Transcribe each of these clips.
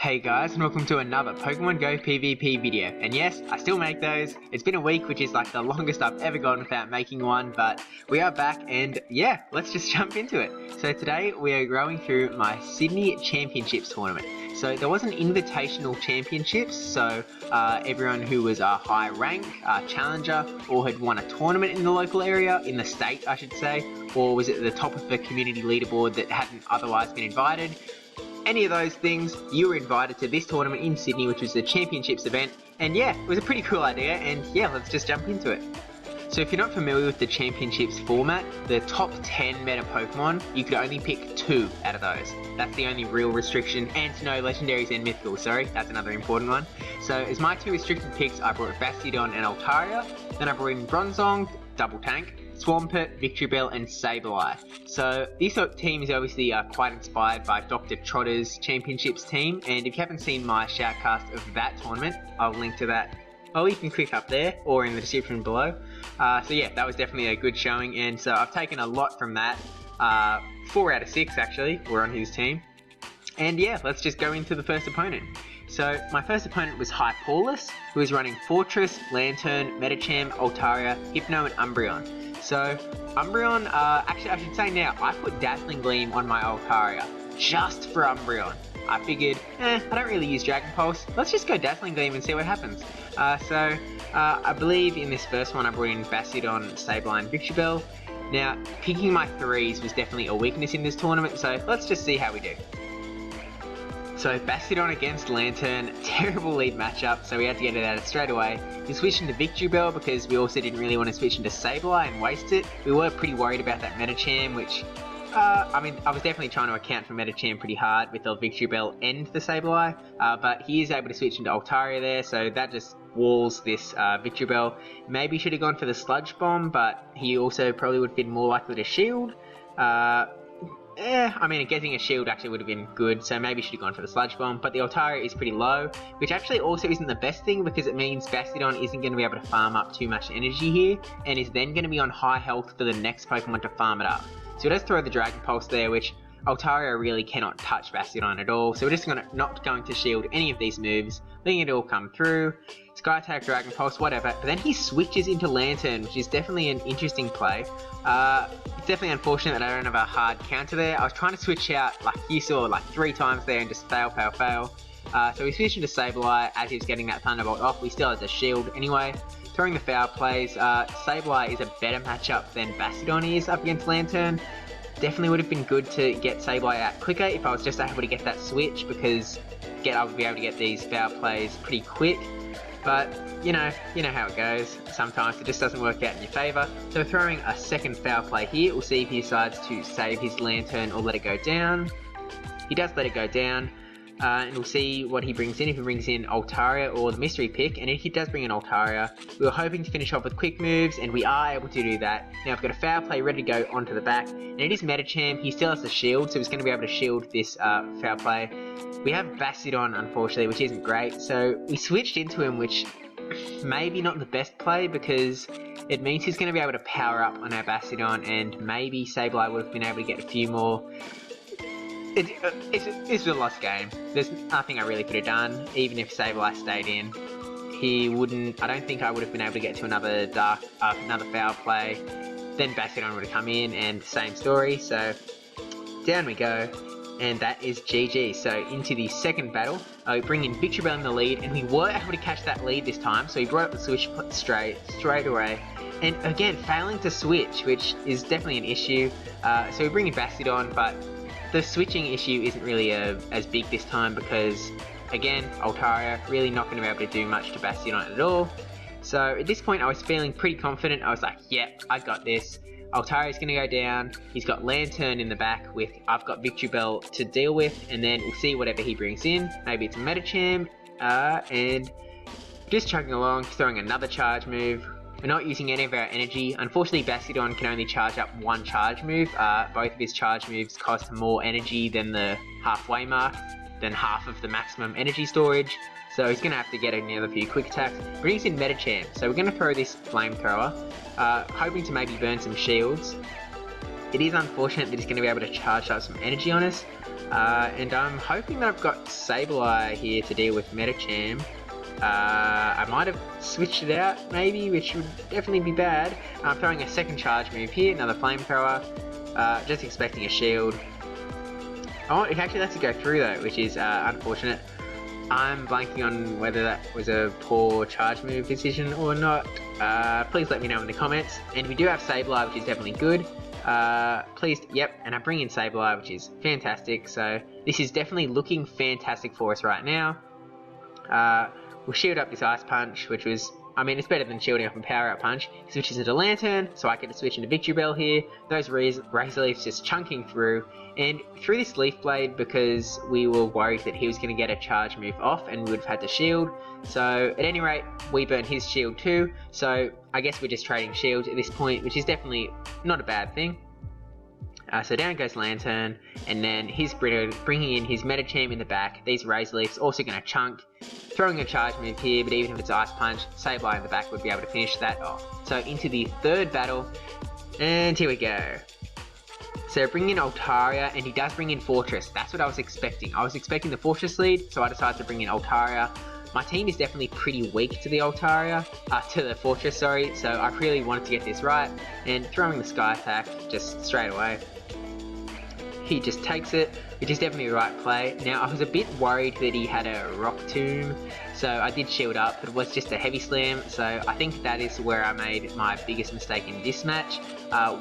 Hey guys, and welcome to another Pokemon Go PvP video. And yes, I still make those. It's been a week, which is like the longest I've ever gone without making one, but we are back and yeah, let's just jump into it. So today we are going through my Sydney Championships tournament. So there was an Invitational Championships, so everyone who was a high rank, challenger, or had won a tournament in the local area, in the state I should say, or was at the top of the community leaderboard that hadn't otherwise been invited. Any of those things, you were invited to this tournament in Sydney, which was the Championships event, and yeah, it was a pretty cool idea, and yeah, let's just jump into it. So if you're not familiar with the Championships format, the top 10 meta Pokemon, you could only pick 2 out of those. That's the only real restriction, and no legendaries and mythicals, sorry, that's another important one. So as my 2 restricted picks, I brought Bastiodon and Altaria, then I brought in Bronzong, Double Tank, Swampert, Victreebel, and Sableye. So this team is obviously quite inspired by Dr. Trotter's Championships team, and if you haven't seen my shoutcast of that tournament, I'll link to that. Oh, you can click up there or in the description below. So yeah, that was definitely a good showing, and so I've taken a lot from that. 4 out of 6 actually were on his team. And yeah, let's just go into the first opponent. So my first opponent was Hyporus, who was running Fortress, Lantern, Medicham, Altaria, Hypno, and Umbreon. So Umbreon, actually I should say now, I put Dazzling Gleam on my Altaria, just for Umbreon. I figured, I don't really use Dragon Pulse, let's just go Dazzling Gleam and see what happens. I believe in this first one I brought in Bastiodon, Sableye, and Victreebel. Now, picking my 3s was definitely a weakness in this tournament, so let's just see how we do. So Bastiodon against Lantern, terrible lead matchup, so we had to get it out straight away. We switched into Victreebel because we also didn't really want to switch into Sableye and waste it. We were pretty worried about that Medicham, which, I was definitely trying to account for Medicham pretty hard with the Victreebel and the Sableye, but he is able to switch into Altaria there, so that just walls this Victreebel. Maybe should have gone for the Sludge Bomb, but he also probably would have been more likely to shield. Getting a shield actually would have been good, so maybe should have gone for the Sludge Bomb, but the Altaria is pretty low, which actually also isn't the best thing because it means Bastiodon isn't going to be able to farm up too much energy here, and is then going to be on high health for the next Pokemon to farm it up. So let's throw the Dragon Pulse there, which Altaria really cannot touch Bastiodon at all, so we're just not going to shield any of these moves, letting it all come through. Sky Attack, Dragon Pulse, whatever, but then he switches into Lantern, which is definitely an interesting play. It's definitely unfortunate that I don't have a hard counter there. I was trying to switch out, like you saw, like 3 times there and just fail. So we switched into Sableye as he was getting that Thunderbolt off. We still had the shield anyway. Throwing the foul plays, Sableye is a better matchup than Bastiodon is up against Lantern. Definitely would have been good to get Sableye out quicker if I was just able to get that switch, because I would be able to get these foul plays pretty quick. But, you know how it goes. Sometimes it just doesn't work out in your favour. So throwing a second foul play here, we'll see if he decides to save his Lantern or let it go down. He does let it go down, and we'll see what he brings in, if he brings in Altaria or the mystery pick, and if he does bring in Altaria, we were hoping to finish off with quick moves, and we are able to do that. Now I've got a foul play ready to go onto the back, and it is Medicham. He still has the shield, so he's going to be able to shield this foul play. We have Bastiodon, unfortunately, which isn't great, so we switched into him, which maybe not the best play, because it means he's going to be able to power up on our Bastiodon, and maybe Sableye would have been able to get a few more. It's a lost game. There's nothing I really could have done, even if Sableye stayed in. I don't think I would have been able to get to another foul play. Then Bastiodon would have come in, and same story, so down we go. And that is GG. So into the second battle, we bring in Victreebel in the lead, and we were able to catch that lead this time, so he brought up the switch straight away. And again, failing to switch, which is definitely an issue. So we bring in Bastiodon, but the switching issue isn't really as big this time because, again, Altaria really not going to be able to do much to Bastiodon at all. So at this point I was feeling pretty confident. I was like, yep, I got this. Altaria's going to go down, he's got Lantern in the back with, I've got Victreebel to deal with, and then we'll see whatever he brings in. Maybe it's a Medicham, and just chugging along, throwing another charge move. We're not using any of our energy. Unfortunately, Bastiodon can only charge up 1 charge move. Both of his charge moves cost more energy than the halfway mark, than half of the maximum energy storage. So he's going to have to get another few quick attacks. Brings in Medicham, so we're going to throw this Flamethrower, hoping to maybe burn some shields. it is unfortunate that he's going to be able to charge up some energy on us. And I'm hoping that I've got Sableye here to deal with Medicham. I might have switched it out, maybe, which would definitely be bad. I'm throwing a second charge move here, another flamethrower, just expecting a shield. Oh, it actually lets it go through though, which is unfortunate. I'm blanking on whether that was a poor charge move decision or not. Please let me know in the comments. And we do have Sableye, which is definitely good. Yep, and I bring in Sableye, which is fantastic. So this is definitely looking fantastic for us right now. We'll shield up this Ice Punch, which was, I mean, it's better than shielding up and Power Out Punch. He switches into Lantern, so I get to switch into Victory Bell here. Those Razor Leafs just chunking through. And through this Leaf Blade, because we were worried that he was going to get a charge move off and we would have had to shield. So at any rate, we burn his shield too. So I guess we're just trading shields at this point, which is definitely not a bad thing. So down goes Lantern, and then he's bringing in his Medicham in the back. These Razor Leafs also going to chunk, throwing a charge move here, but even if it's Ice Punch, Sableye in the back would be able to finish that off. So into the third battle, and here we go. So bring in Altaria, and he does bring in Fortress. That's what I was expecting. I was expecting the Fortress lead, so I decided to bring in Altaria. My team is definitely pretty weak to the to the Fortress, sorry, so I really wanted to get this right, and throwing the Sky Attack just straight away. He just takes it, which is definitely the right play. Now, I was a bit worried that he had a Rock Tomb, so I did shield up, but it was just a Heavy Slam, so I think that is where I made my biggest mistake in this match,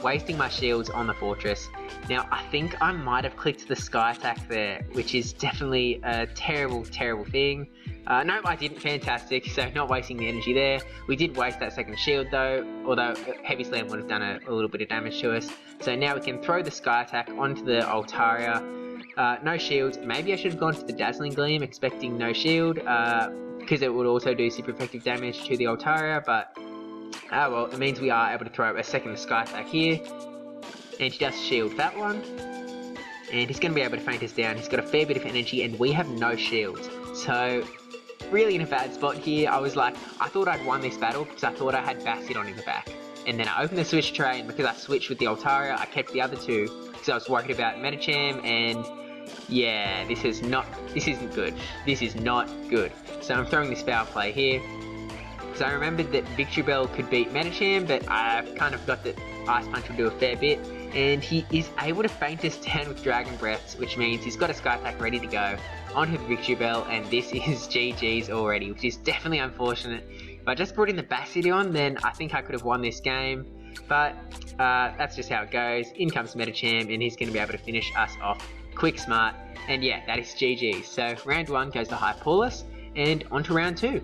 wasting my shields on the Fortress. Now, I think I might have clicked the Sky Attack there, which is definitely a terrible, terrible thing. No, I didn't. Fantastic. So not wasting the energy there. We did waste that second shield though, although Heavy Slam would have done a little bit of damage to us. So now we can throw the Sky Attack onto the Altaria. No shields. Maybe I should have gone for the Dazzling Gleam, expecting no shield, because it would also do super effective damage to the Altaria, but well, it means we are able to throw a second Sky Attack here. And he does shield that one. And he's going to be able to feint us down. He's got a fair bit of energy, and we have no shields. So really in a bad spot here. I was like, I thought I'd won this battle because I thought I had Bastion in the back. And then I opened the switch tray, and because I switched with the Altaria, I kept the other two because I was worried about Medicham, and yeah, this isn't good. This is not good. So I'm throwing this foul play here. So I remembered that Victory Bell could beat Medicham, but I've kind of got that Ice Punch will do a fair bit. And he is able to feint us down with Dragon Breaths, which means he's got a Sky Attack ready to go onto the Victory Bell, and this is GG's already, which is definitely unfortunate. If I just brought in the Bastion, then I think I could have won this game, but that's just how it goes. In comes Medicham, and he's going to be able to finish us off quick, smart, and yeah, that is GG. So round 1 goes to Hypaulus, and on to round 2.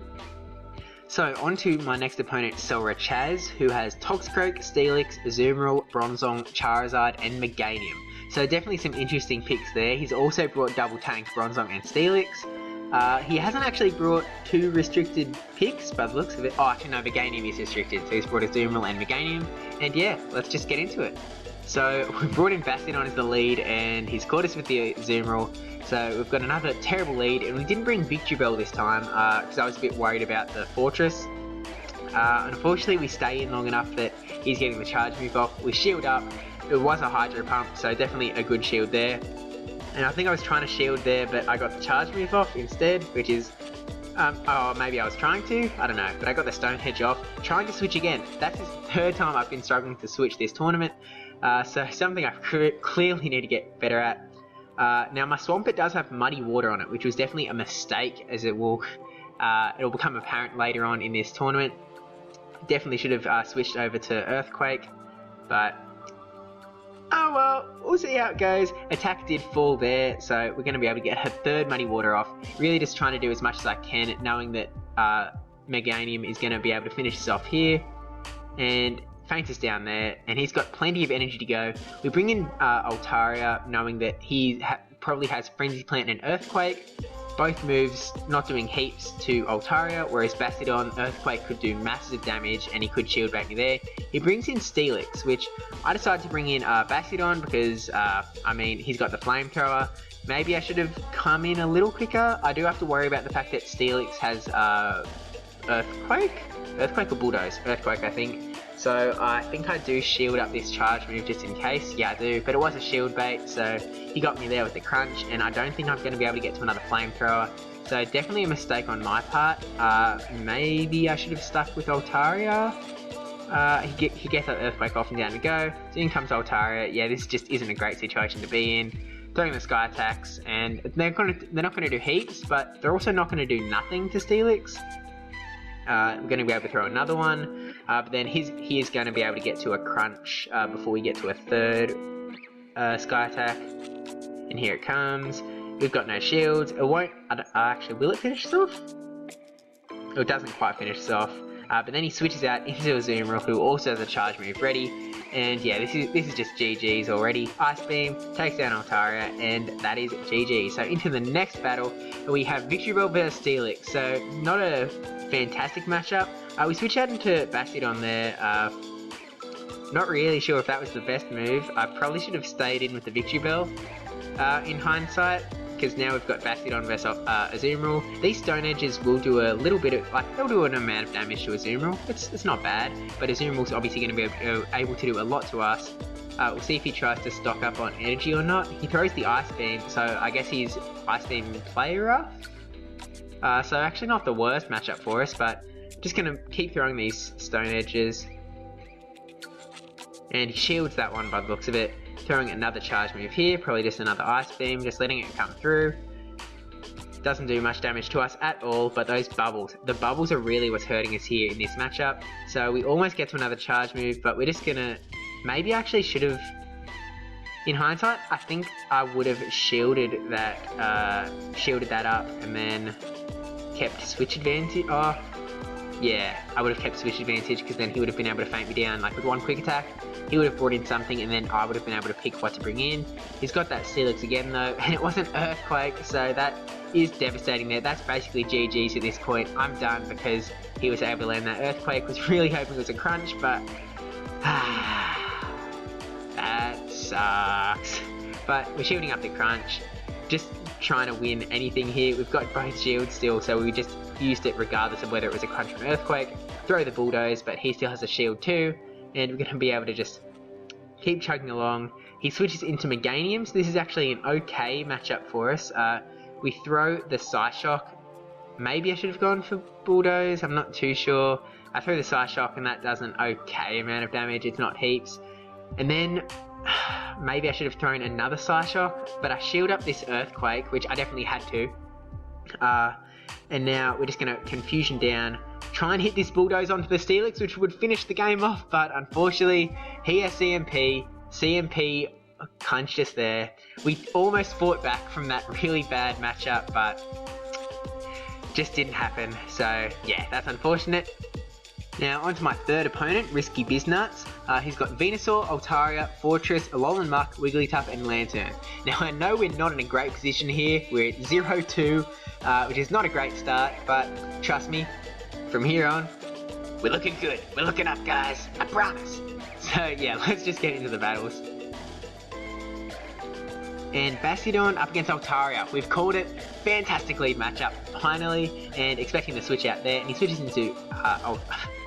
So on to my next opponent, Selra Chaz, who has Toxicroak, Steelix, Azumarill, Bronzong, Charizard, and Meganium. So definitely some interesting picks there. He's also brought double tank Bronzong and Steelix. He hasn't actually brought 2 restricted picks by the looks of it. Oh, actually no, Meganium is restricted, so he's brought Azumarill and Meganium. And yeah, let's just get into it. So we brought in Bastion as the lead, and he's caught us with the Azumarill. So we've got another terrible lead, and we didn't bring Victory Bell this time because I was a bit worried about the Fortress. Unfortunately, we stay in long enough that he's getting the charge move off. We shield up. It was a Hydro Pump, so definitely a good shield there. And I think I was trying to shield there, but I got the charge move off instead, which is... oh, maybe I was trying to? I don't know, but I got the Stone Hedge off. Trying to switch again. That's the 3rd time I've been struggling to switch this tournament. So something I clearly need to get better at. Now my Swampert does have Muddy Water on it, which was definitely a mistake, as it'll become apparent later on in this tournament. Definitely should have switched over to Earthquake, but oh well, we'll see how it goes. Attack did fall there, so we're going to be able to get her 3rd Muddy Water off. Really just trying to do as much as I can, knowing that Meganium is going to be able to finish this off here. And feint us down there, and he's got plenty of energy to go. We bring in Altaria, knowing that he probably has Frenzy Plant and Earthquake. Both moves not doing heaps to Altaria, whereas Bastion, Earthquake could do massive damage, and he could shield back me there. He brings in Steelix, which I decided to bring in Bastion because, I mean, he's got the Flamethrower. Maybe I should have come in a little quicker. I do have to worry about the fact that Steelix has Earthquake? Earthquake or Bulldoze? Earthquake, I think. So I think I do shield up this charge move just in case. Yeah, I do, but it was a shield bait, so he got me there with the crunch, and I don't think I'm going to be able to get to another flamethrower. So definitely a mistake on my part. Maybe I should have stuck with Altaria. He gets that Earthquake off and down to go. So in comes Altaria. Yeah, this just isn't a great situation to be in. Throwing the sky attacks, and they're not going to do heaps, but they're also not going to do nothing to Steelix. We're going to be able to throw another one, but then he is going to be able to get to a crunch before we get to a third sky attack. And here it comes. We've got no shields. It won't. Actually, will it finish us off? It doesn't quite finish us off. But then he switches out into Azumarill, who also has a charge move ready. And yeah, this is just GG's already. Ice Beam takes down Altaria, and that is GG. So into the next battle, we have Victory Bell versus Steelix. So not a fantastic matchup. We switch out into Bastiodon there. Not really sure if that was the best move. I probably should have stayed in with the Victory Bell in hindsight, because now we've got Bastiodon versus Azumarill. These Stone Edges will do a little bit of, they'll do an amount of damage to Azumarill. It's not bad, but Azumarill's obviously going to be able to do a lot to us. We'll see if he tries to stock up on energy or not. He throws the Ice Beam, so I guess he's Ice Beam player rough. So actually not the worst matchup for us, but just going to keep throwing these Stone Edges. And he shields that one by the looks of it. Throwing another charge move here, probably just another Ice Beam, just letting it come through. Doesn't do much damage to us at all, but those bubbles, the bubbles are really what's hurting us here in this matchup. So we almost get to another charge move, but we're just gonna, maybe I actually should have, in hindsight, I think I would have shielded that up and then kept switch advantage. Oh, yeah, I would have kept switch advantage, because then he would have been able to feint me down like with one quick attack. He would have brought in something, and then I would have been able to pick what to bring in. He's got that Steelix again though, and it was an Earthquake, so that is devastating there. That's basically GG's at this point. I'm done because he was able to land that Earthquake. Was really hoping it was a crunch, but that sucks. But we're shielding up the crunch, just trying to win anything here. We've got both shields still, so we just used it regardless of whether it was a crunch or an Earthquake. Throw the Bulldoze, but he still has a shield too. And we're going to be able to just keep chugging along. He switches into Meganium, so this is actually an okay matchup for us. We throw the Psyshock. Maybe I should have gone for Bulldoze, I'm not too sure. I throw the Psyshock, and that does an okay amount of damage, it's not heaps. And then maybe I should have thrown another Psyshock, but I shield up this Earthquake, which I definitely had to. And now we're just going to Confusion down, try and hit this Bulldoze onto the Steelix, which would finish the game off, but unfortunately he has CMP. CMP punched us there. We almost fought back from that really bad matchup, but just didn't happen. So yeah, that's unfortunate. Now onto my third opponent, Risky Biznuts. He's got Venusaur, Altaria, Fortress, Alolan Muck, Wigglytuff, and Lantern. Now I know we're not in a great position here. We're at 0-2, which is not a great start, but trust me, from here on, we're looking good. We're looking up, guys. I promise. So yeah, let's just get into the battles. And Bastiodon up against Altaria. We've called it. Fantastic lead matchup, finally, and expecting to switch out there. And he switches into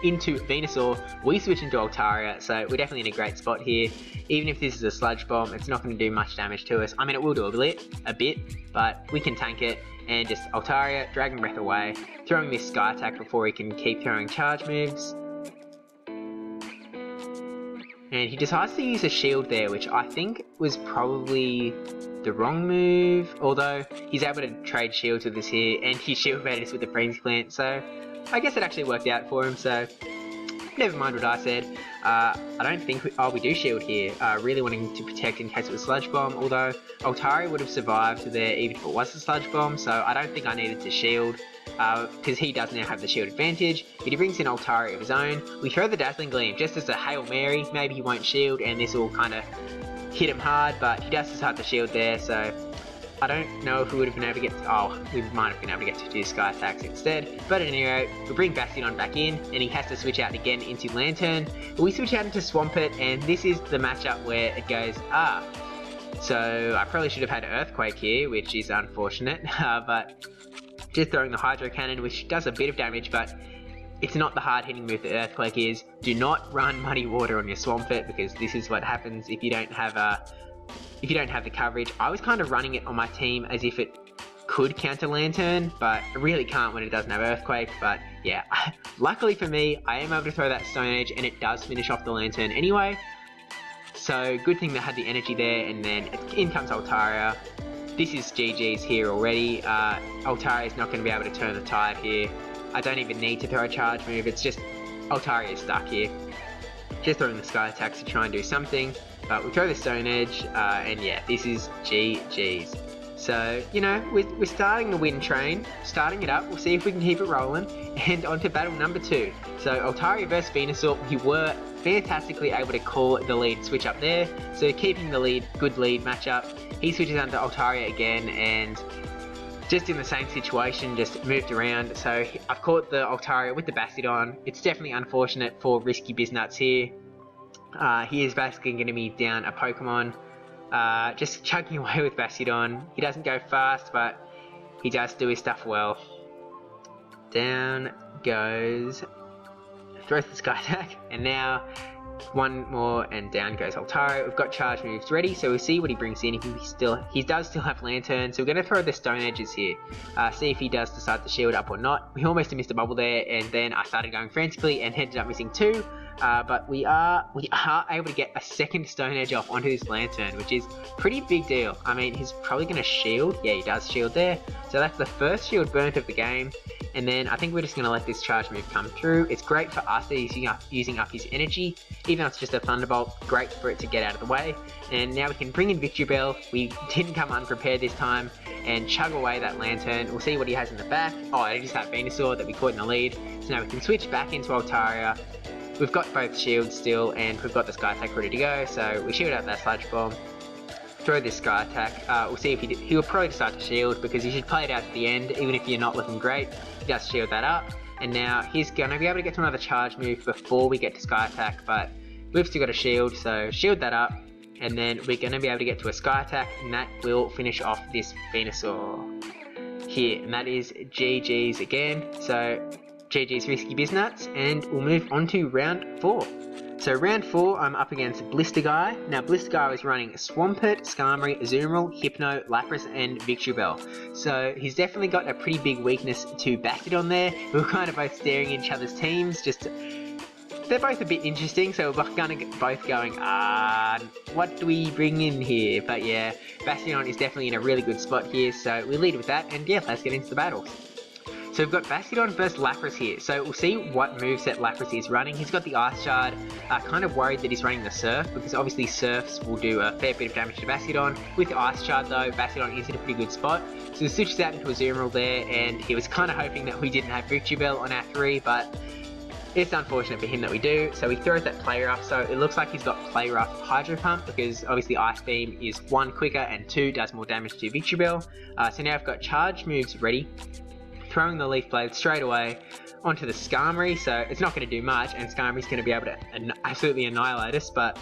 Venusaur. We switch into Altaria, so we're definitely in a great spot here. Even if this is a Sludge Bomb, it's not going to do much damage to us. I mean, it will do a bit, but we can tank it. And just Altaria, Dragon Breath away, throwing this Sky Attack before he can keep throwing charge moves. And he decides to use a shield there, which I think was probably the wrong move, although he's able to trade shields with this here, and he shield baited us with the Frenzy Plant, so I guess it actually worked out for him, so never mind what I said. I don't think we do shield here, really wanting to protect in case it was Sludge Bomb, although Altaria would have survived there even if it was a Sludge Bomb, so I don't think I needed to shield, because he does now have the shield advantage. But he brings in Altaria of his own. We throw the Dazzling Gleam just as a Hail Mary, maybe he won't shield and this will kind of hit him hard, but he does decide to shield there, so I don't know if we would have been able to get to, we might have been able to get to do Sky Attacks instead, but at any rate, we bring Bastiodon back in, and he has to switch out again into Lantern. We switch out into Swampert, and this is the matchup where it goes, so I probably should have had Earthquake here, which is unfortunate, but just throwing the Hydro Cannon, which does a bit of damage, but it's not the hard-hitting move that Earthquake is. Do not run Muddy Water on your Swampert, because this is what happens if you don't have the coverage. I was kind of running it on my team as if it could counter Lantern, but it really can't when it doesn't have Earthquake. But yeah, luckily for me, I am able to throw that Stone Edge, and it does finish off the Lantern anyway. So good thing that had the energy there, and then in comes Altaria. This is GG's here already. Altaria is not going to be able to turn the tide here. I don't even need to throw a charge move, it's just Altaria is stuck here. Just throwing the Sky Attacks to try and do something, but we throw the Stone Edge, and yeah, this is GG's. So, you know, we're starting the win train, starting it up, we'll see if we can keep it rolling, and on to battle number 2. So Altaria versus Venusaur, we were fantastically able to call the lead switch up there, so keeping the lead, good lead matchup. He switches under Altaria again, and just in the same situation, just moved around. So I've caught the Altaria with the Bastiodon. It's definitely unfortunate for Risky Biznuts here. He is basically going to be down a Pokemon. Just chugging away with Bastiodon. He doesn't go fast, but he does do his stuff well. Down goes... throws the Sky Attack, and now one more, and down goes Altaria. We've got charge moves ready, so we'll see what he brings in. He does still have Lantern, so we're going to throw the Stone Edges here. See if he does decide to shield up or not. We almost missed a bubble there, and then I started going frantically and ended up missing 2. But we are able to get a second Stone Edge off onto his Lantern, which is pretty big deal. I mean, he's probably going to shield. Yeah, he does shield there. So that's the first shield burnt of the game. And then I think we're just going to let this charge move come through. It's great for us that he's using up his energy. Even though it's just a Thunderbolt, great for it to get out of the way. And now we can bring in Victory Bell. We didn't come unprepared this time, and chug away that Lantern. We'll see what he has in the back. Oh, it is that Venusaur that we caught in the lead. So now we can switch back into Altaria. We've got both shields still, and we've got the Sky Attack ready to go. So we shield out that Sludge Bomb. Throw this Sky Attack. We'll see if he will probably decide to shield, because you should play it out at the end, even if you're not looking great. He does shield that up, and now he's going to be able to get to another charge move before we get to Sky Attack, but we've still got a shield, so shield that up, and then we're going to be able to get to a Sky Attack, and that will finish off this Venusaur here, and that is GG's again. So GG's Risky Biznuts, and we'll move on to round 4. So round 4, I'm up against Blister Guy. Now Blister Guy was running Swampert, Skarmory, Azumarill, Hypno, Lapras, and Victory Bell. So he's definitely got a pretty big weakness to Bastiodon there. We were kind of both staring at each other's teams, they're both a bit interesting, so we're both going, what do we bring in here? But yeah, Bastiodon is definitely in a really good spot here, so we lead with that, and yeah, let's get into the battles. So we've got Bastiodon versus Lapras here. So we'll see what moveset Lapras is running. He's got the Ice Shard. Kind of worried that he's running the Surf, because obviously Surfs will do a fair bit of damage to Bastiodon. With the Ice Shard though, Bastiodon is in a pretty good spot. So he switches out into a Azumarill there, and he was kind of hoping that we didn't have Victory Bell on our 3, but it's unfortunate for him that we do. So he throws that Play Rough. So it looks like he's got Play Rough Hydro Pump, because obviously Ice Beam is 1 quicker and 2 does more damage to Victory Bell. So now I've got charge moves ready. Throwing the Leaf Blade straight away onto the Skarmory, so it's not going to do much, and Skarmory's going to be able to absolutely annihilate us, but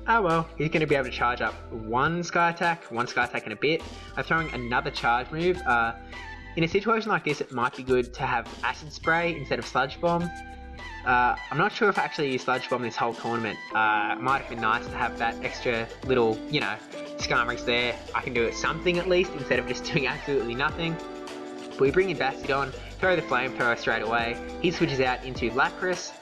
oh well, he's going to be able to charge up one Sky Attack and a bit. I'm throwing another charge move. In a situation like this, it might be good to have Acid Spray instead of Sludge Bomb. I'm not sure if I actually used Sludge Bomb this whole tournament. It might have been nice to have that extra little, you know, Skarmory's there. I can do something at least, instead of just doing absolutely nothing. But we bring in Bastiodon, throw the Flamethrower straight away. He switches out into Lapras.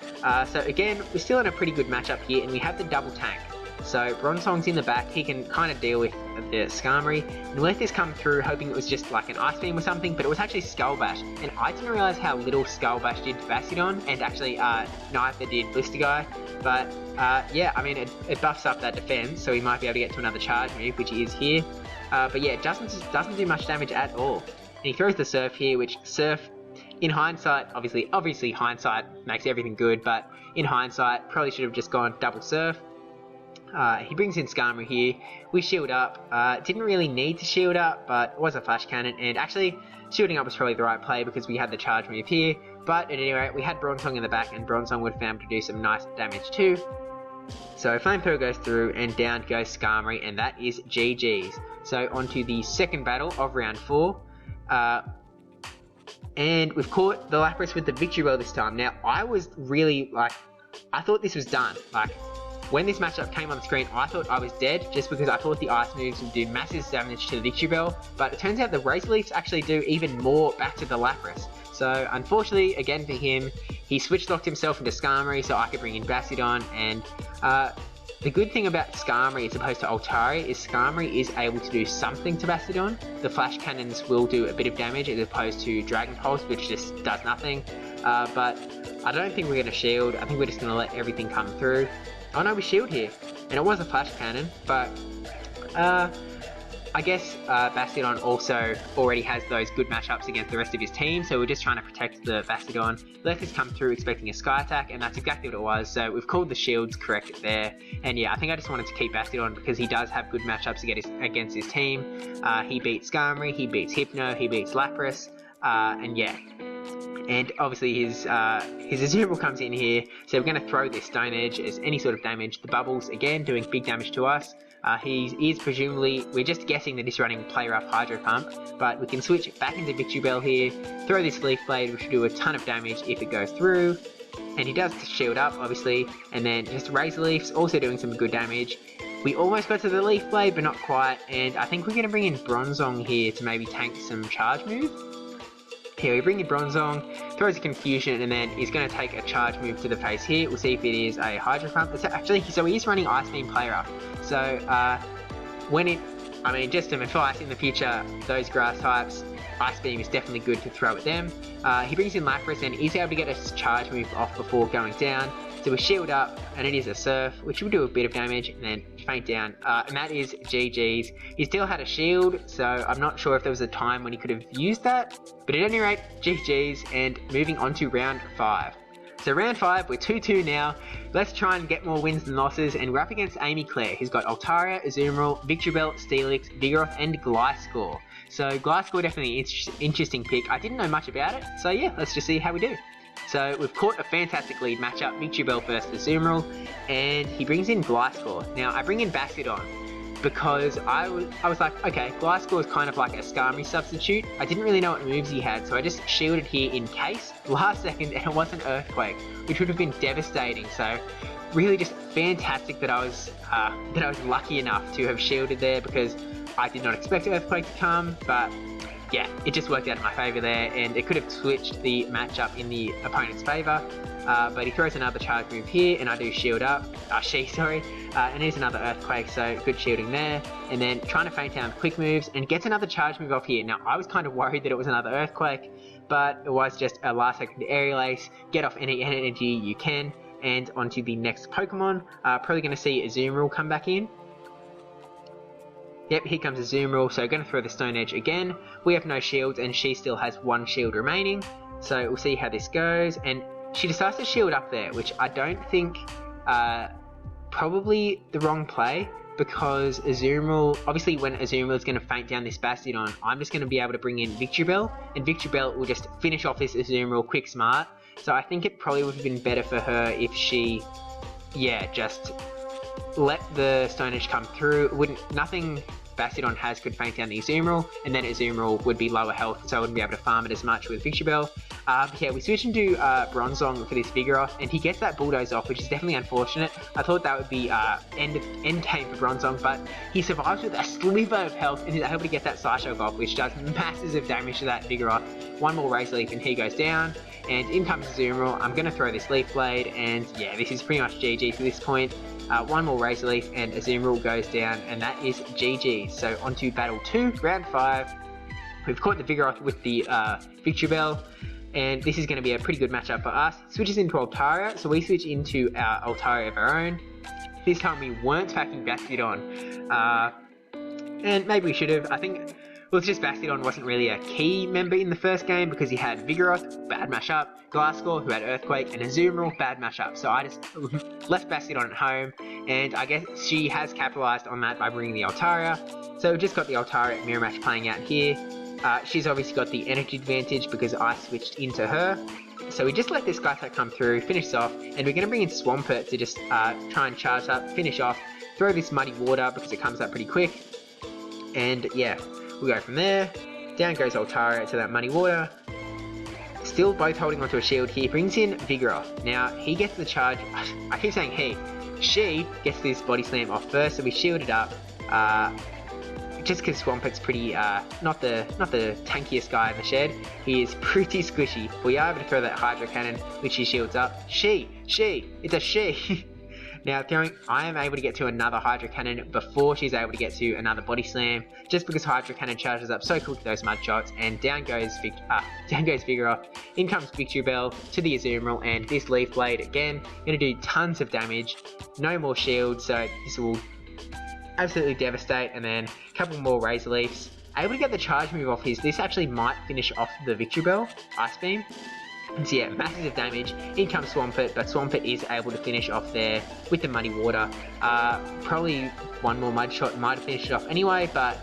So again, we're still in a pretty good matchup here, and we have the double tank. So Bronzong's in the back, he can kind of deal with the Skarmory. And we let this come through, hoping it was just like an Ice Beam or something, but it was actually Skull Bash. And I didn't realise how little Skull Bash did to Bastiodon, and actually neither did Blister Guy. But yeah, I mean, it buffs up that defense, so he might be able to get to another charge move, which he is here. But yeah, it doesn't do much damage at all. And he throws the Surf here, which Surf, in hindsight, obviously hindsight makes everything good, but in hindsight, probably should have just gone double Surf. He brings in Skarmory here. We shield up. Didn't really need to shield up, but it was a Flash Cannon, and actually, shielding up was probably the right play because we had the charge move here. But at any rate, we had Bronzong in the back, and Bronzong would have been able to do some nice damage too. So Flamethrower goes through, and down goes Skarmory, and that is GG's. So on to the second battle of round 4. And we've caught the Lapras with the Victory Bell this time. Now, I was really, like, I thought this was done. Like, when this matchup came on the screen, I thought I was dead, just because I thought the Ice moves would do massive damage to the Victory Bell, but it turns out the Razor Leafs actually do even more back to the Lapras. So, unfortunately, again for him, he switch-locked himself into Skarmory so I could bring in Bastiodon, and the good thing about Skarmory as opposed to Altaria is Skarmory is able to do something to Bastiodon. The Flash Cannons will do a bit of damage as opposed to Dragon Pulse, which just does nothing. But I don't think we're going to shield. I think we're just going to let everything come through. Oh no, we shield here. And it was a Flash Cannon, but I guess Bastiodon also already has those good matchups against the rest of his team, so we're just trying to protect the Bastiodon. Let this come through expecting a Sky Attack, and that's exactly what it was, so we've called the shields correct there. And yeah, I think I just wanted to keep Bastiodon because he does have good matchups against his team. He beats Skarmory, he beats Hypno, he beats Lapras, and yeah. And obviously his Azumarill comes in here, so we're going to throw this Stone Edge as any sort of damage. The Bubbles, again, doing big damage to us. He is presumably, we're just guessing that he's running Play Rough Hydro Pump, but we can switch back into Victory Bell here, throw this Leaf Blade, which will do a ton of damage if it goes through, and he does shield up, obviously, and then just Razor Leafs, also doing some good damage. We almost got to the Leaf Blade, but not quite, and I think we're going to bring in Bronzong here to maybe tank some charge move. Here we bring in Bronzong, throws a Confusion, and then he's going to take a charge move to the face here. We'll see if it is a Hydro Pump. Actually, so he is running Ice Beam Play Rough. So, just some advice in the future, those grass types, Ice Beam is definitely good to throw at them. He brings in Lapras and he's able to get a charge move off before going down. So we shield up, and it is a Surf, which will do a bit of damage, and then faint down. And that is GG's. He still had a shield, so I'm not sure if there was a time when he could have used that. But at any rate, GG's, and moving on to round 5. So round 5, we're 2-2 now. Let's try and get more wins than losses, and we're up against Amy Claire, who's got Altaria, Azumarill, Victory Bell, Steelix, Vigoroth, and Gliscor. So Gliscor definitely an interesting pick. I didn't know much about it, so yeah, let's just see how we do. So we've caught a fantastic lead matchup, Victory Bell versus Azumarill, and he brings in Gliscor. Now I bring in Bastiodon because I was like, okay, Gliscor is kind of like a Skarmory substitute. I didn't really know what moves he had, so I just shielded here in case. Last second, and it was an Earthquake, which would have been devastating. So really just fantastic that I was lucky enough to have shielded there because I did not expect Earthquake to come, but yeah, it just worked out in my favour there, and it could have switched the matchup in the opponent's favour. But he throws another charge move here, and I do shield up. And here's another Earthquake, so good shielding there. And then trying to feint down quick moves, and gets another charge move off here. Now, I was kind of worried that it was another Earthquake, but it was just a last second Aerial Ace. Get off any energy you can, and onto the next Pokemon. Probably going to see Azumarill come back in. Yep, here comes Azumarill, so going to throw the Stone Edge again. We have no shields, and she still has one shield remaining. So we'll see how this goes, and she decides to shield up there, which I don't think, probably the wrong play, because Azumarill, obviously when Azumarill is going to feint down this Bastiodon, I'm just going to be able to bring in Victory Bell, and Victory Bell will just finish off this Azumarill quick smart. So I think it probably would have been better for her if she, yeah, just let the Stone Edge come through. Nothing Bastiodon has could feint down the Azumarill, and then Azumarill would be lower health, so I wouldn't be able to farm it as much with Victory Bell. Yeah, we switch into Bronzong for this Vigoroth, and he gets that Bulldoze off, which is definitely unfortunate. I thought that would be end game for Bronzong, but he survives with a sliver of health and is able to get that Psyshock off, which does massive damage to that Vigoroth. One more Razor Leaf and he goes down, and in comes Azumarill. I'm going to throw this Leaf Blade, and yeah, this is pretty much GG to this point. One more Razor Leaf and Azumarill goes down, and that is GG. So on to Battle 2, Round 5. We've caught the Vigoroth with the Victory Bell, and this is going to be a pretty good matchup for us. Switches into Altaria, so we switch into our Altaria of our own. This time we weren't packing Bastiodon, and maybe we should have. I think, well, it's just Bastiodon wasn't really a key member in the first game because he had Vigoroth, bad mashup, Gliscor, who had Earthquake, and Azumarill, bad mashup. So I just left Bastiodon at home, and I guess she has capitalised on that by bringing the Altaria. So we've just got the Altaria Mirror Match playing out here. She's obviously got the energy advantage because I switched into her. So we just let this Sky Attack come through, finish off, and we're going to bring in Swampert to just try and charge up, finish off, throw this Muddy Water because it comes up pretty quick. And yeah, we'll go from there. Down goes Altaria to that Muddy Water. still both holding onto a shield. He brings in Vigoroth. Now, he gets the charge. I keep saying he. She gets this body slam off first, so we shield it up. Just because Swampet's pretty, not the tankiest guy in the shed, he is pretty squishy. We are able to throw that Hydro Cannon, which she shields up. It's a she! Now, I am able to get to another Hydro Cannon before she's able to get to another Body Slam, just because Hydro Cannon charges up so quick with those mud shots, and down goes Vigoroth. In comes Victory Bell to the Azumarill, and this Leaf Blade, again, going to do tons of damage. No more shield, so this will absolutely devastate, and then a couple more Razor Leafs. Able to get the charge move off his. This actually might finish off the Victory Bell, Ice Beam. And so yeah, massive damage. In comes Swampert, but Swampert is able to finish off there with the Muddy Water. Probably one more Mud Shot might have finished it off anyway, but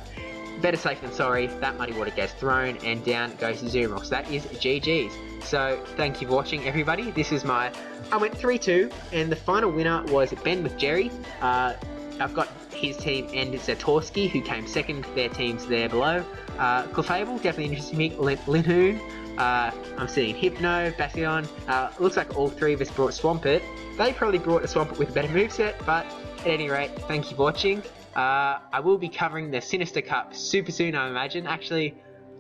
better safe than sorry. That Muddy Water gets thrown, and down goes Azumarill. So that is GG's. So thank you for watching, everybody. This is I went 3-2, and the final winner was Ben with Jerry. I've got his team and Zatorsky, who came second. Their teams there below. Clefable, definitely interesting pick. Linhoon. I'm seeing Hypno, Bastion. Looks like all three of us brought Swampert. They probably brought a Swampert with a better moveset, but at any rate, thank you for watching. I will be covering the Sinister Cup super soon, I imagine. Actually,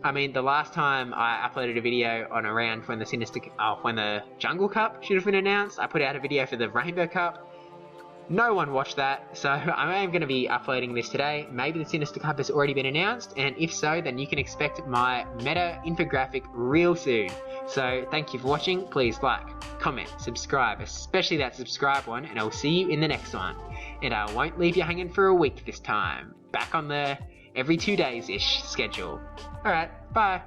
I mean, the last time I uploaded a video on around when the Jungle Cup should have been announced, I put out a video for the Rainbow Cup. No one watched that, so I am going to be uploading this today. Maybe the Sinister Cup has already been announced, and if so, then you can expect my meta infographic real soon. So thank you for watching. Please like, comment, subscribe, especially that subscribe one, and I'll see you in the next one. And I won't leave you hanging for a week this time. Back on the every 2 days-ish schedule. Alright, bye.